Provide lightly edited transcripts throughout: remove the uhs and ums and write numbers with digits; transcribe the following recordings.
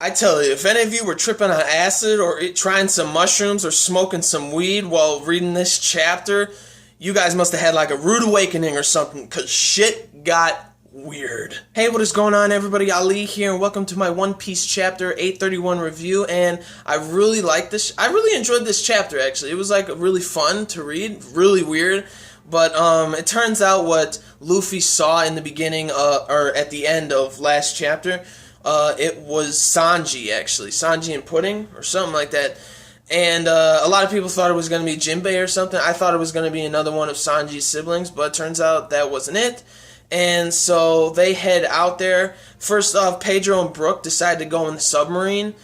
I tell you, if any of you were tripping on acid or trying some mushrooms or smoking some weed while reading this chapter, you guys must have had like a rude awakening or something, because shit got weird. Hey, what is going on, everybody? Ali here, and welcome to my One Piece chapter 831 review. And I really like this. I really enjoyed this chapter, actually. It was like really fun to read, really weird. But it turns out what Luffy saw in the beginning, or at the end of last chapter, it was Sanji, actually. Sanji and Pudding, or something like that. And a lot of people thought it was going to be Jinbei or something. I thought it was going to be another one of Sanji's siblings, but it turns out that wasn't it. And so they head out there. First off, Pedro and Brook decide to go in the submarine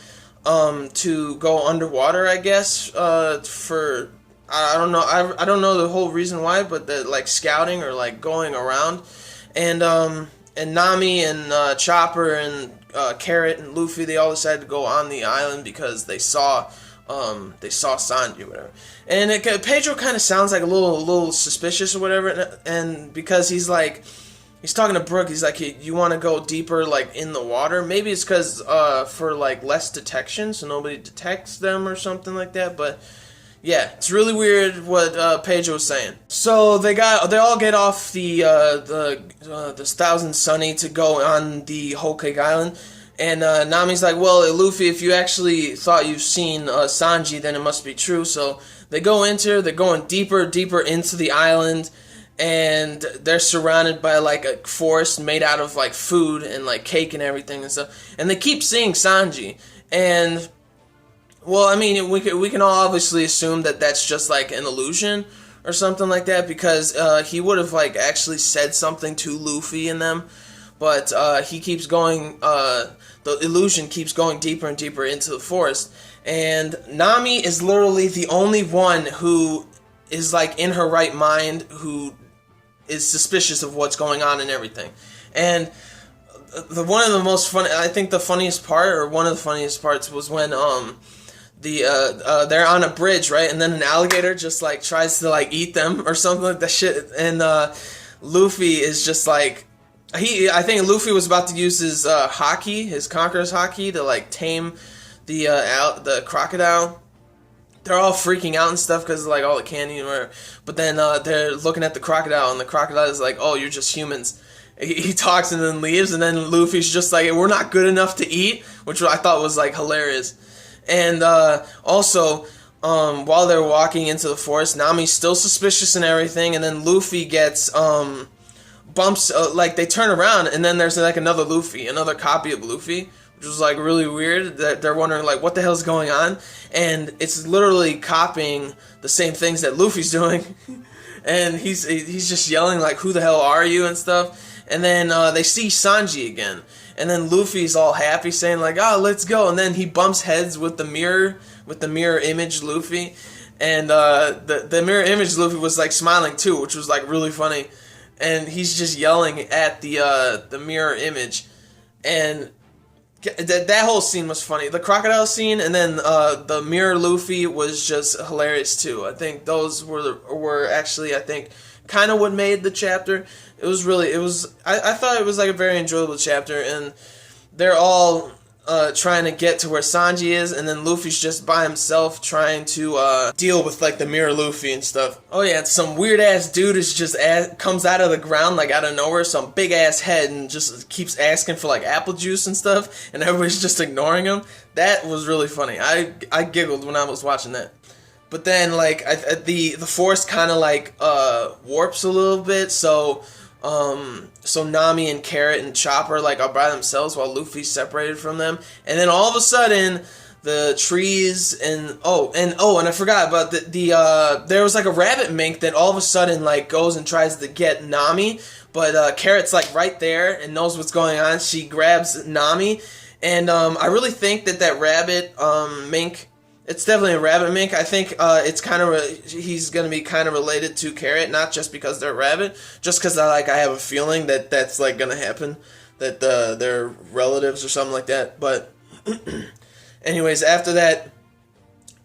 to go underwater, I guess, for... I don't know. I don't know the whole reason why, but the like scouting or like going around, and Nami and Chopper and Carrot and Luffy, they all decided to go on the island because they saw Sanji or whatever. And Pedro kind of sounds like a little suspicious or whatever, and because he's talking to Brook, he's like, hey, you want to go deeper like in the water? Maybe it's because for like less detection, so nobody detects them or something like that, but. Yeah, it's really weird what Pedro was saying. So they all get off the Thousand Sunny to go on the Whole Cake Island, and Nami's like, well, Luffy, if you actually thought you've seen Sanji, then it must be true. So they're going deeper into the island, and they're surrounded by like a forest made out of like food and like cake and everything and stuff, and they keep seeing Sanji, and. Well, I mean, we can all obviously assume that that's just like an illusion or something like that, because he would have like actually said something to Luffy and them, but he keeps going. The illusion keeps going deeper and deeper into the forest, and Nami is literally the only one who is like in her right mind, who is suspicious of what's going on and everything, and. One of the most funny, I think the funniest part, or one of the funniest parts, was when they're on a bridge, right, and then an alligator just like tries to like eat them or something like that shit, and Luffy is just like I think Luffy was about to use his haki, his Conqueror's haki, to like tame the crocodile. They're all freaking out and stuff because of like all the candy and whatever. But then they're looking at the crocodile, and the crocodile is like, "Oh, you're just humans." He talks and then leaves, and then Luffy's just like, "We're not good enough to eat," which I thought was like hilarious. And also, while they're walking into the forest, Nami's still suspicious and everything, and then Luffy gets bumps. Like they turn around, and then there's like another Luffy, another copy of Luffy, which was like really weird. That they're wondering like what the hell's going on, and it's literally copying the same things that Luffy's doing, and he's just yelling like, "Who the hell are you?" and stuff. And then they see Sanji again. And then Luffy's all happy, saying like, "Oh, let's go." And then he bumps heads with the mirror image Luffy. And the mirror image Luffy was like smiling too, which was like really funny. And he's just yelling at the mirror image. And that whole scene was funny. The crocodile scene and then the mirror Luffy was just hilarious too. I think those were actually, I think, kind of what made the chapter. I thought it was like a very enjoyable chapter, and they're all trying to get to where Sanji is, and then Luffy's just by himself trying to deal with like the mirror Luffy and stuff. Oh yeah, some weird ass dude is just comes out of the ground like out of nowhere, some big ass head, and just keeps asking for like apple juice and stuff, and everybody's just ignoring him. That was really funny. I giggled when I was watching that. But then like the forest kind of like warps a little bit, so Nami and Carrot and Chopper like are by themselves while Luffy's separated from them, and then all of a sudden the trees and I forgot about there was like a rabbit mink that all of a sudden like goes and tries to get Nami, but Carrot's like right there and knows what's going on. She grabs Nami, and I really think that rabbit mink. It's definitely a rabbit mink. I think it's kind of he's gonna be kind of related to Carrot, not just because they're rabbit, just because I have a feeling that that's like gonna happen, that they're relatives or something like that. But anyways, after that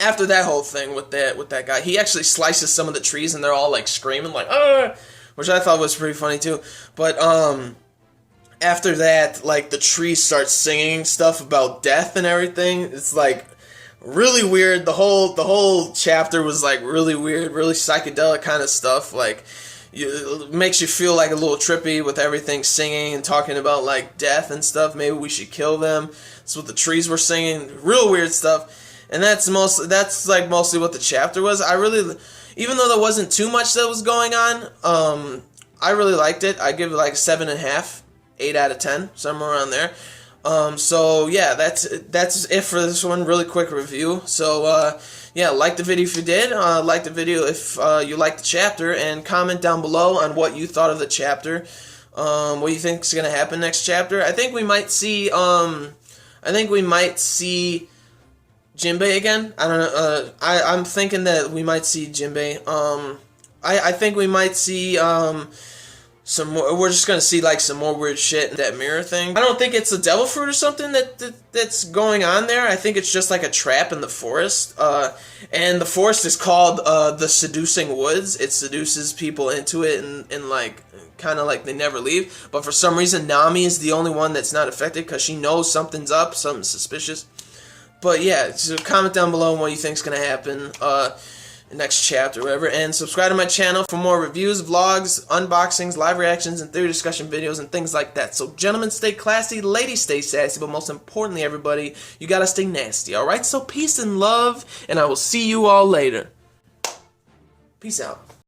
whole thing with that guy, he actually slices some of the trees and they're all like screaming like, "Ah!" which I thought was pretty funny too. But after that, like, the tree starts singing stuff about death and everything. It's like really weird. The whole chapter was like really weird, really psychedelic kind of stuff. Like, it makes you feel like a little trippy with everything singing and talking about like death and stuff. Maybe we should kill them. That's what the trees were singing. Real weird stuff. And that's like mostly what the chapter was. I really, even though there wasn't too much that was going on, I really liked it. I give it like 7.5, 8 out of 10, somewhere around there. So yeah, that's it for this one. Really quick review. So yeah, like the video if you did. Like the video if you liked the chapter, and comment down below on what you thought of the chapter. What you think is gonna happen next chapter. I think we might see Jinbei again. I don't know. I'm thinking that we might see Jinbei. I think we might see some more. We're just gonna see like some more weird shit in that mirror thing. I don't think it's a devil fruit or something that's going on there. I think it's just like a trap in the forest. And the forest is called the Seducing Woods. It seduces people into it, and like kind of like they never leave. But for some reason, Nami is the only one that's not affected because she knows something's up, something suspicious. But yeah, so comment down below what you think's gonna happen next chapter, whatever, and subscribe to my channel for more reviews, vlogs, unboxings, live reactions, and theory discussion videos and things like that. So gentlemen, stay classy, ladies stay sassy, but most importantly, everybody, you gotta stay nasty. All right, so peace and love, and I will see you all later. Peace out.